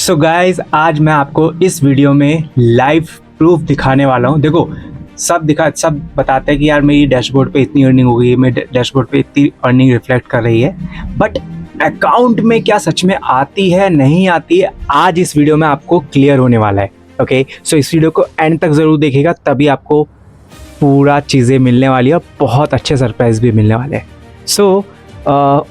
So guys आज मैं आपको इस वीडियो में लाइव प्रूफ दिखाने वाला हूँ। देखो सब बताते हैं कि यार मेरी डैशबोर्ड पे इतनी अर्निंग हो गई है, मेरे डैशबोर्ड पे इतनी अर्निंग रिफ्लेक्ट कर रही है, बट अकाउंट में क्या सच में आती है नहीं आती है, आज इस वीडियो में आपको क्लियर होने वाला है। ओके, सो इस वीडियो को एंड तक ज़रूर देखिएगा, तभी आपको पूरा चीज़ें मिलने वाली है और बहुत अच्छे सरप्राइज भी मिलने वाले हैं। सो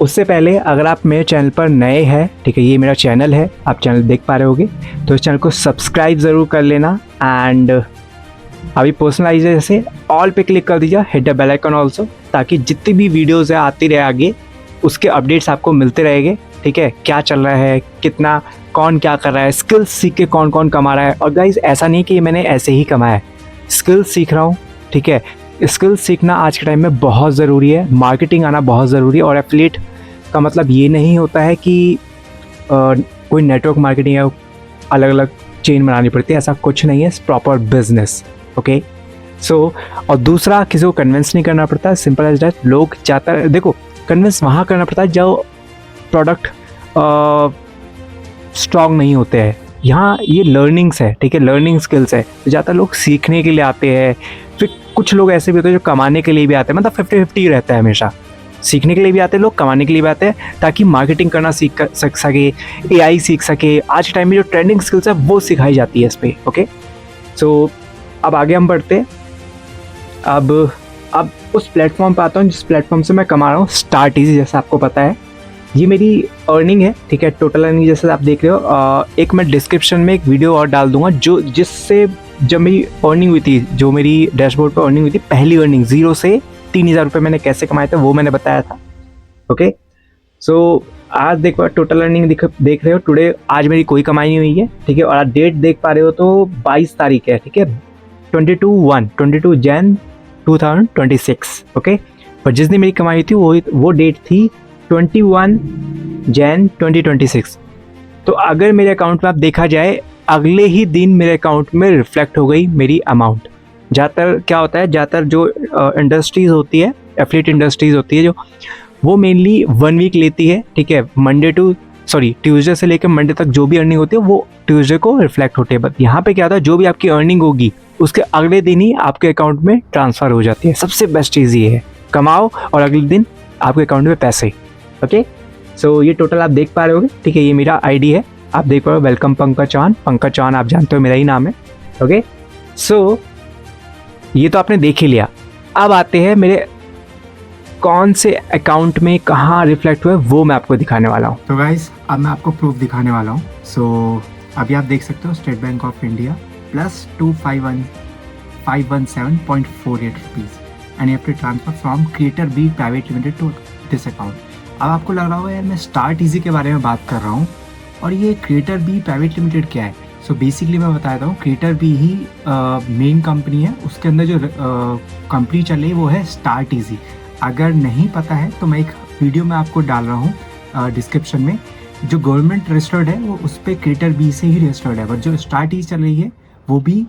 उससे पहले अगर आप मेरे चैनल पर नए हैं, ठीक है, ये मेरा चैनल है, आप चैनल देख पा रहे होगे, तो इस चैनल को सब्सक्राइब ज़रूर कर लेना एंड अभी पर्सनलाइजेशन से ऑल पे क्लिक कर दीजिए, hit the bell icon also, ताकि जितनी भी वीडियोज़ है आती रहे आगे उसके अपडेट्स आपको मिलते रहेंगे। ठीक है, क्या चल रहा है, कितना कौन क्या कर रहा है, स्किल्स सीख के कौन कौन कमा रहा है। और गाइज ऐसा नहीं कि मैंने ऐसे ही कमाया है, स्किल्स सीख रहा हूँ। ठीक है, स्किल्स सीखना आज के टाइम में बहुत ज़रूरी है, मार्केटिंग आना बहुत ज़रूरी है। और एफिलिएट का मतलब ये नहीं होता है कि कोई नेटवर्क मार्केटिंग या अलग अलग चेन बनानी पड़ती है, ऐसा कुछ नहीं है, प्रॉपर बिजनेस। ओके, सो और दूसरा किसी को कन्विंस नहीं करना पड़ता है, सिंपल एज दैट। लोग ज़्यादातर देखो कन्विंस वहाँ करना पड़ता है जब प्रोडक्ट स्ट्रॉन्ग नहीं होते हैं। यहाँ ये लर्निंग्स है, ठीक है, लर्निंग स्किल्स है, तो ज़्यादातर लोग सीखने के लिए आते हैं। फिर कुछ लोग ऐसे भी होते हैं जो कमाने के लिए भी आते हैं, मतलब 50-50 रहता है हमेशा। सीखने के लिए भी आते हैं लोग, कमाने के लिए भी आते हैं, ताकि मार्केटिंग करना सीख सके, AI सीख सके। आज के टाइम में जो ट्रेंडिंग स्किल्स है वो सिखाई जाती है इस पर। ओके, सो अब आगे हम बढ़ते हैं। अब उस प्लेटफॉर्म पर आता हूँ जिस प्लेटफॉर्म से मैं कमा रहा हूँ, स्टार्ट इजी। जैसा आपको पता है ये मेरी अर्निंग है, ठीक है, टोटल अर्निंग जैसे आप देख रहे हो। एक मैं डिस्क्रिप्शन में एक वीडियो और डाल दूंगा जिससे जब मेरी अर्निंग हुई थी, जो मेरी डैशबोर्ड पर अर्निंग हुई थी, पहली अर्निंग 0 से 3000 रुपये मैंने कैसे कमाए थे वो मैंने बताया था। ओके, सो आज देखो टोटल अर्निंग देख रहे हो टुडे, आज मेरी कोई कमाई नहीं हुई है, ठीक है। और आज डेट देख पा रहे हो तो 22 तारीख है, ठीक है, 22 जैन 2026। ओके, पर जिस दिन मेरी कमाई थी वो डेट थी 21 जैन 2026। तो अगर मेरे अकाउंट में आप देखा जाए, अगले ही दिन मेरे अकाउंट में रिफ्लेक्ट हो गई मेरी अमाउंट। ज़्यादातर क्या होता है, ज़्यादातर जो इंडस्ट्रीज़ होती है, एफिलिएट इंडस्ट्रीज़ होती है, जो वो मेनली 1 वीक लेती है, ठीक है, ट्यूसडे से लेकर मंडे तक जो भी अर्निंग होती है वो ट्यूसडे को रिफ्लेक्ट होती है। बट यहाँ पे क्या होता है, जो भी आपकी अर्निंग होगी उसके अगले दिन ही आपके अकाउंट में ट्रांसफ़र हो जाती है। सबसे बेस्ट चीज़ ये है, कमाओ और अगले दिन आपके अकाउंट में पैसे। ओके, सो ये टोटल आप देख पा रहे होगे, ठीक है, ये मेरा ID है, आप देख पा रहे हो, वेलकम पंकज चौहान आप जानते हो मेरा ही नाम है। ओके, सो ये तो आपने देख ही लिया। अब आते हैं मेरे कौन से अकाउंट में कहाँ रिफ्लेक्ट हुआ है, वो मैं आपको दिखाने वाला हूँ। तो गाइस अब मैं आपको प्रूफ दिखाने वाला हूँ। सो अभी आप देख सकते हो State Bank of India plus 2517.48 rupees and you have to transfer from creator B private limited to this account. अब आपको लग रहा होगा यार मैं स्टार्ट इजी के बारे में बात कर रहा हूँ और ये क्रिएटर बी प्राइवेट लिमिटेड क्या है। सो बेसिकली मैं बताता हूँ, क्रिएटर बी ही मेन कंपनी है, उसके अंदर जो कंपनी चल रही है वो है स्टार्ट इजी। अगर नहीं पता है तो मैं एक वीडियो में आपको डाल रहा हूँ डिस्क्रिप्शन में, जो गवर्नमेंट रजिस्टर्ड है वो उस पर क्रिएटर बी से ही रजिस्टर्ड है, बट जो स्टार्ट इजी चल रही है वो भी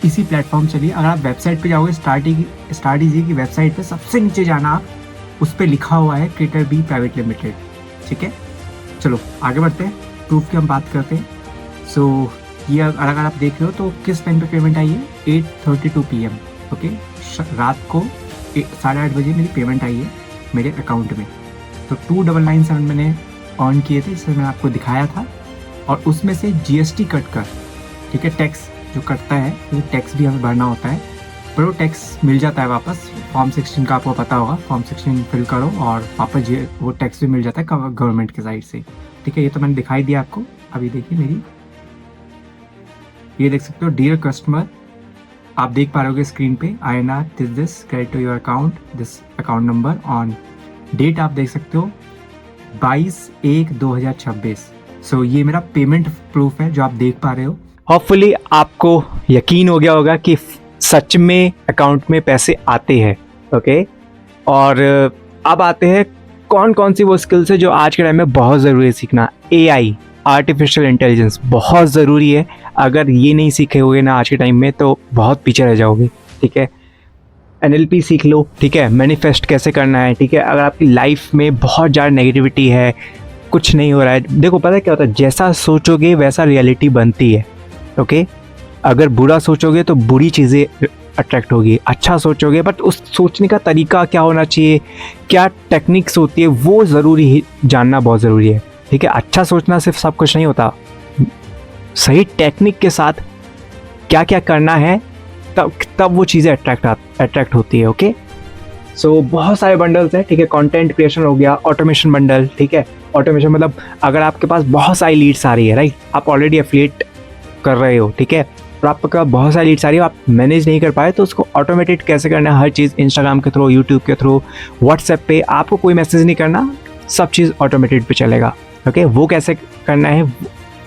इसी प्लेटफॉर्म चलिए। अगर आप वेबसाइट पे जाओगे स्टार्ट इजी की वेबसाइट पे सबसे नीचे जाना, आप उस पर लिखा हुआ है क्रिएटर बी प्राइवेट लिमिटेड। ठीक है, चलो आगे बढ़ते हैं, प्रूफ की हम बात करते हैं। सो ये अगर आप देख रहे हो तो किस टाइम पे पेमेंट आई है, 8:32 PM। ओके, रात को 8:30 बजे मेरी पेमेंट आई है मेरे अकाउंट में। तो 2997 मैंने अर्न किए थे, इससे मैंने आपको दिखाया था, और उसमें से GST कट कर, ठीक है, टैक्स जो कटता है, तो टैक्स भी हमें भरना होता है, पर वो टैक्स मिल जाता है वापस। फॉर्म 16 का आपको पता होगा, फॉर्म 16 फिल करो और वापस वो टैक्स भी मिल जाता है गवर्नमेंट की साइड से। ठीक है, ये तो मैंने दिखाई दिया आपको। अभी देखिए मेरी, ये देख सकते हो, डियर कस्टमर, आप देख पा रहे होगे स्क्रीन पे, INR this credit to your account, this account number on date आप देख सकते हो 22/1/2026। सो ये मेरा पेमेंट प्रूफ है जो आप देख पा रहे हो। होपफुली आपको यकीन हो गया होगा कि सच में अकाउंट में पैसे आते हैं। ओके, और अब आते हैं कौन कौन सी वो स्किल्स है जो आज के टाइम में बहुत ज़रूरी है सीखना। AI, आर्टिफिशियल इंटेलिजेंस बहुत ज़रूरी है। अगर ये नहीं सीखे हुए ना आज के टाइम में तो बहुत पीछे रह जाओगे। ठीक है, NLP सीख लो, ठीक है, मैनिफेस्ट कैसे करना है, ठीक है। अगर आपकी लाइफ में बहुत ज़्यादा नेगेटिविटी है, कुछ नहीं हो रहा है। देखो पता है क्या होता है, जैसा सोचोगे वैसा रियलिटी बनती है। ओके, अगर बुरा सोचोगे तो बुरी चीज़ें अट्रैक्ट होगी, अच्छा सोचोगे बट उस सोचने का तरीका क्या होना चाहिए, क्या टेक्निक्स होती है, वो ज़रूरी जानना बहुत ज़रूरी है। ठीक है, अच्छा सोचना सिर्फ सब कुछ नहीं होता, सही टेक्निक के साथ क्या क्या करना है तब वो चीज़ें अट्रैक्ट होती है। ओके, सो बहुत सारे बंडल्स हैं। ठीक है, कंटेंट क्रिएशन हो गया, ऑटोमेशन बंडल। ठीक है, ऑटोमेशन मतलब अगर आपके पास बहुत सारी लीड्स आ रही है, राइट, आप ऑलरेडी एफिलिएट कर रहे हो, ठीक है, और आपका बहुत सारी लीड्स आ रही है, आप मैनेज नहीं कर पाए, तो उसको ऑटोमेटेड कैसे करना है, हर चीज़ इंस्टाग्राम के थ्रू, यूट्यूब के थ्रू, व्हाट्सएप पे, आपको कोई मैसेज नहीं करना, सब चीज़ ऑटोमेटेड पे चलेगा। ओके, वो कैसे करना है,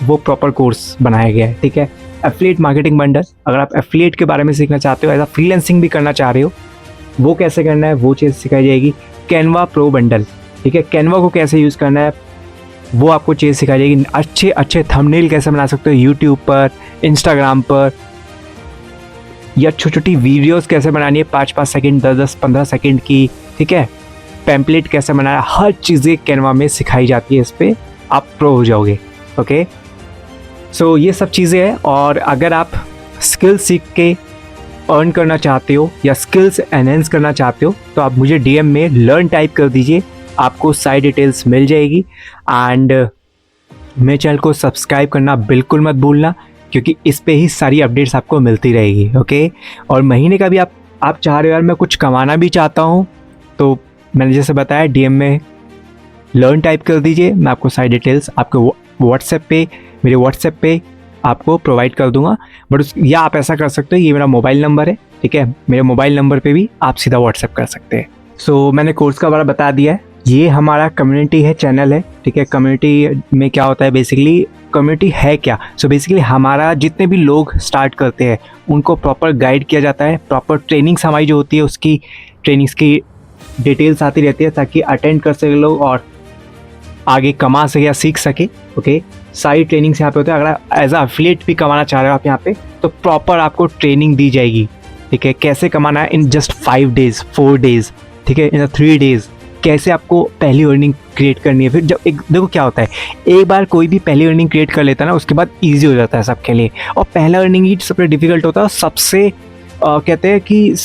वो प्रॉपर कोर्स बनाया गया है। ठीक है, एफिलिएट मार्केटिंग बंडल, अगर आप एफिलिएट के बारे में सीखना चाहते हो, एज अ फ्रीलांसिंग भी करना चाह रहे हो, वो कैसे करना है, वो चीज़ सिखाई जाएगी। कैनवा प्रो बंडल, ठीक है, कैनवा को कैसे यूज़ करना है वो आपको चीज़ सिखाई जाएगी। अच्छे अच्छे थंबनेल कैसे बना सकते हो यूट्यूब पर, इंस्टाग्राम पर, या छोटी छोटी वीडियोस कैसे बनानी है 5-5 सेकंड, 10-10, 15 सेकंड की। ठीक है, पैम्पलेट कैसे बनाना है, हर चीज़ें कैनवा में सिखाई जाती है, इस पर आप प्रो हो जाओगे। ओके, सो ये सब चीज़ें हैं। और अगर आप स्किल सीख के अर्न करना चाहते हो या स्किल्स एनहेंस करना चाहते हो, तो आप मुझे डीएम में लर्न टाइप कर दीजिए, आपको सारी डिटेल्स मिल जाएगी। एंड मेरे चैनल को सब्सक्राइब करना बिल्कुल मत भूलना, क्योंकि इस पे ही सारी अपडेट्स आपको मिलती रहेगी। ओके, और महीने का भी आप चाह रहे हो यार मैं कुछ कमाना भी चाहता हूँ, तो मैंने जैसे बताया डीएम में लर्न टाइप कर दीजिए, मैं आपको सारी डिटेल्स आपको व्हाट्सएप पे, मेरे व्हाट्सएप पे आपको प्रोवाइड कर दूंगा। या आप ऐसा कर सकते हो, ये मेरा मोबाइल नंबर है, ठीक है, मेरे मोबाइल नंबर पे भी आप सीधा व्हाट्सएप कर सकते हैं। सो मैंने कोर्स का बारे बता दिया है। ये हमारा कम्युनिटी है, चैनल है। ठीक है, कम्युनिटी में क्या होता है, बेसिकली कम्युनिटी है क्या, सो बेसिकली हमारा जितने भी लोग स्टार्ट करते हैं उनको प्रॉपर गाइड किया जाता है, प्रॉपर ट्रेनिंग्स हमारी जो होती है उसकी ट्रेनिंग्स की डिटेल्स आती रहती है, ताकि अटेंड कर सके लोग और आगे कमा सके या सीख सके। ओके, सारी ट्रेनिंग्स यहाँ पे होते हैं। अगर आप एज अ एफिलिएट भी कमाना चाह रहे हो आप यहाँ पे, तो प्रॉपर आपको ट्रेनिंग दी जाएगी। ठीक है, कैसे कमाना है इन जस्ट 5 डेज, 4 डेज, ठीक है, इन 3 डेज, कैसे आपको पहली अर्निंग क्रिएट करनी है। फिर जब एक देखो क्या होता है, एक बार कोई भी पहली अर्निंग क्रिएट कर लेता है ना, उसके बाद ईजी हो जाता है सबके लिए। और पहला अर्निंग ही सबसे डिफिकल्ट होता है, सबसे कहते हैं कि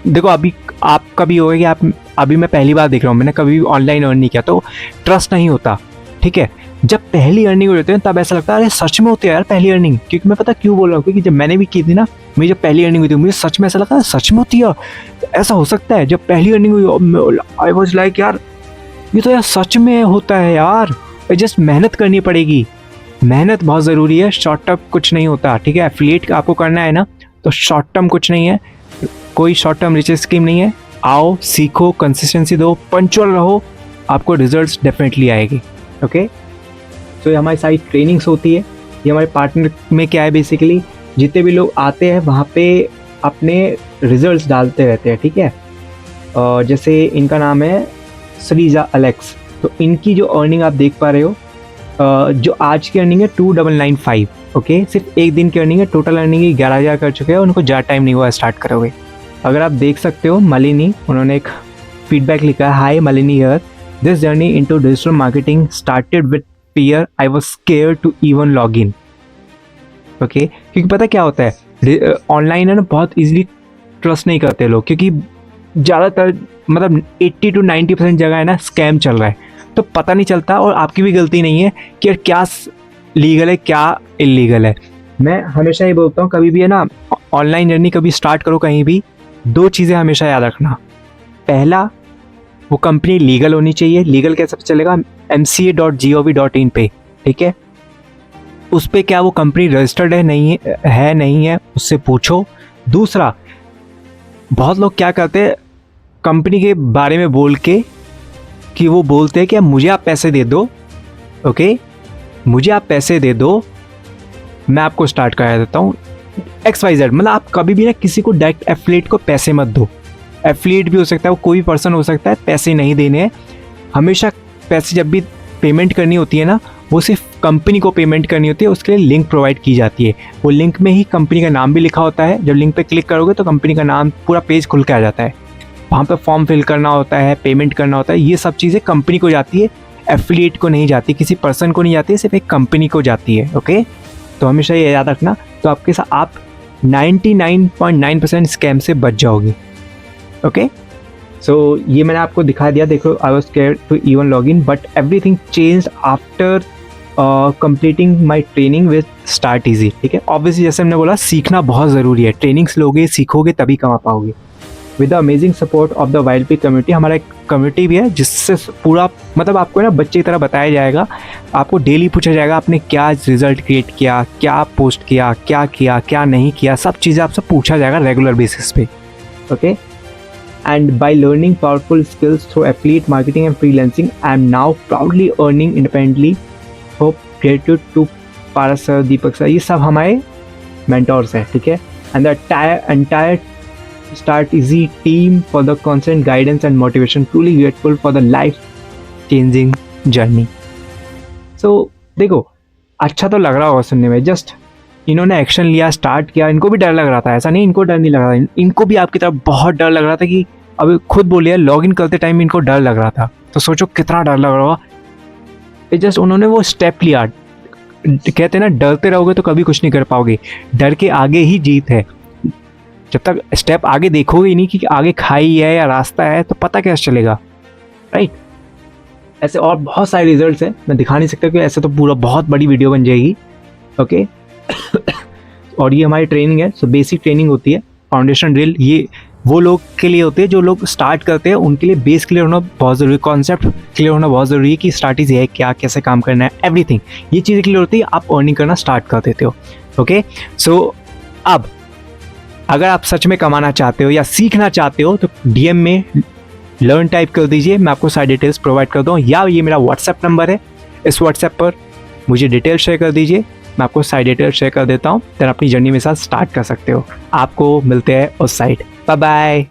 देखो अभी आपका भी होगा कि अभी मैं पहली बार देख रहा हूँ, मैंने कभी भी ऑनलाइन अर्न नहीं किया, तो ट्रस्ट नहीं होता। ठीक है, जब पहली अर्निंग हो जाती है तब ऐसा लगता है अरे सच में होती है यार पहली अर्निंग। क्योंकि मैं पता क्यों बोल रहा हूँ, क्योंकि जब मैंने भी की थी ना, मेरी जब पहली अर्निंग हुई थी, मुझे सच में ऐसा लगा सच में होती है, ऐसा हो सकता है। जब पहली अर्निंग हुई आई वॉज लाइक यार ये तो यार सच में होता है यार, जस्ट मेहनत करनी पड़ेगी, मेहनत बहुत ज़रूरी है, शॉर्ट टर्म कुछ नहीं होता। ठीक है, एफिलिएट आपको करना है ना, तो शॉर्ट टर्म कुछ नहीं है, कोई शॉर्ट टर्म रिचेस स्कीम नहीं है। आओ सीखो, कंसिस्टेंसी दो, पंचुअल रहो, आपको रिजल्ट्स डेफिनेटली आएगी। ओके, तो ये हमारी सारी ट्रेनिंग्स होती है। ये हमारे पार्टनर में क्या है, बेसिकली जितने भी लोग आते हैं वहाँ पे अपने रिजल्ट्स डालते रहते हैं। ठीक है, जैसे इनका नाम है श्रीजा अलेक्स, तो इनकी जो अर्निंग आप देख पा रहे हो, जो आज की अर्निंग है 2995। ओके, सिर्फ एक दिन की अर्निंग है, टोटल अर्निंग ही 11,000 कर चुके हैं, उनको ज़्यादा टाइम नहीं हुआ स्टार्ट करोगे। अगर आप देख सकते हो, मालिनी उन्होंने एक फीडबैक लिखा है, hi Malini here, this journey into digital marketing started with fear, I was scared to even log in. Okay, क्योंकि पता क्या होता है, ऑनलाइन है ना, बहुत इजीली ट्रस्ट नहीं करते लोग, क्योंकि ज़्यादातर मतलब 80 to 90% जगह है ना स्कैम चल रहा है, तो पता नहीं चलता। और आपकी भी गलती नहीं है कि यार क्या लीगल है क्या इलीगल है। मैं हमेशा ये बोलता हूँ, कभी भी है ना ऑनलाइन जर्नी कभी स्टार्ट करो कहीं भी, 2 चीज़ें हमेशा याद रखना। पहला, वो कंपनी लीगल होनी चाहिए। लीगल कैसे चलेगा, mca.gov.in पे, ठीक है, उस पर क्या वो कंपनी रजिस्टर्ड है नहीं है उससे पूछो। दूसरा, बहुत लोग क्या करते हैं कंपनी के बारे में बोल के कि वो बोलते हैं कि मुझे आप पैसे दे दो, ओके, मुझे आप पैसे दे दो, मैं आपको स्टार्ट करा देता हूँ XYZ। मतलब आप कभी भी ना किसी को डायरेक्ट एफिलिएट को पैसे मत दो। एफिलिएट भी हो सकता है, वो कोई भी पर्सन हो सकता है, पैसे नहीं देने हैं। हमेशा पैसे जब भी पेमेंट करनी होती है ना, वो सिर्फ कंपनी को पेमेंट करनी होती है, उसके लिए लिंक प्रोवाइड की जाती है। वो लिंक में ही कंपनी का नाम भी लिखा होता है। जब लिंक पे क्लिक करोगे तो कंपनी का नाम पूरा पेज खुल के आ जाता है। वहाँ पे फॉर्म फिल करना होता है, पेमेंट करना होता है, ये सब चीज़ें कंपनी को जाती है। एफिलिएट को नहीं जाती, किसी पर्सन को नहीं जाती, सिर्फ एक कंपनी को जाती है। ओके, तो हमेशा ये याद रखना। तो आपके साथ आप 99.9% स्कैम से बच जाओगे। ओके, सो ये मैंने आपको दिखा दिया। देखो, I was scared to even log in, but everything changed after completing my training with start easy. ठीक है, ऑब्वियसली जैसे हमने बोला, सीखना बहुत ज़रूरी है। ट्रेनिंग्स लोगे, सीखोगे, तभी कमा पाओगे। With the amazing support of the wild community, हमारा एक कम्युनिटी भी है जिससे पूरा मतलब आपको ना बच्चे की तरह बताया जाएगा। आपको डेली पूछा जाएगा आपने क्या रिजल्ट क्रिएट किया, क्या पोस्ट किया, क्या नहीं किया, सब चीज़ें आपसे पूछा जाएगा रेगुलर बेसिस पे। Okay, and by learning powerful skills through affiliate marketing and freelancing, I am now proudly earning independently. Hope gratitude to Paras sir, Deepak sir, ये सब हमारे mentors हैं। ठीक है, and the entire Start Easy team for the constant guidance and motivation. Truly grateful for the life changing journey. So देखो, अच्छा तो लग रहा होगा सुनने में, जस्ट इन्होंने एक्शन लिया, स्टार्ट किया। इनको भी डर लग रहा था, ऐसा नहीं इनको डर नहीं लग रहा था, इनको भी आपकी तरफ बहुत डर लग रहा था कि अभी खुद बोलिए लॉग इन करते टाइम इनको डर लग रहा था। तो सोचो कितना डर लग रहा होगा। जस्ट उन्होंने वो स्टेप लिया। कहते हैं ना, डरते रहोगे तो कभी कुछ नहीं कर पाओगे, डर के आगे ही जीत है। जब तक स्टेप आगे देखोगे ही नहीं कि आगे खाई है या रास्ता है, तो पता कैसे चलेगा, राइट। ऐसे और बहुत सारे रिजल्ट्स हैं, मैं दिखा नहीं सकता कि ऐसे तो पूरा बहुत बड़ी वीडियो बन जाएगी। ओके और ये हमारी ट्रेनिंग है। सो बेसिक ट्रेनिंग होती है, फाउंडेशन ड्रिल, ये वो लोग के लिए होते हैं जो लोग स्टार्ट करते हैं, उनके लिए बेस क्लियर होना बहुत ज़रूरी है, कॉन्सेप्ट क्लियर होना बहुत ज़रूरी है कि स्ट्रैटेजी है क्या, कैसे काम करना है, एवरीथिंग। ये चीज़ें क्लियर होती है, आप अर्निंग करना स्टार्ट कर देते हो। ओके, सो अब अगर आप सच में कमाना चाहते हो या सीखना चाहते हो तो डीएम में लर्न टाइप कर दीजिए, मैं आपको सारी डिटेल्स प्रोवाइड कर दूँ, या ये मेरा व्हाट्सएप नंबर है, इस व्हाट्सएप पर मुझे डिटेल शेयर कर दीजिए, मैं आपको सारी डिटेल शेयर कर देता हूँ। देन अपनी जर्नी में साथ स्टार्ट कर सकते हो। आपको मिलते हैं उस साइड। Bye bye.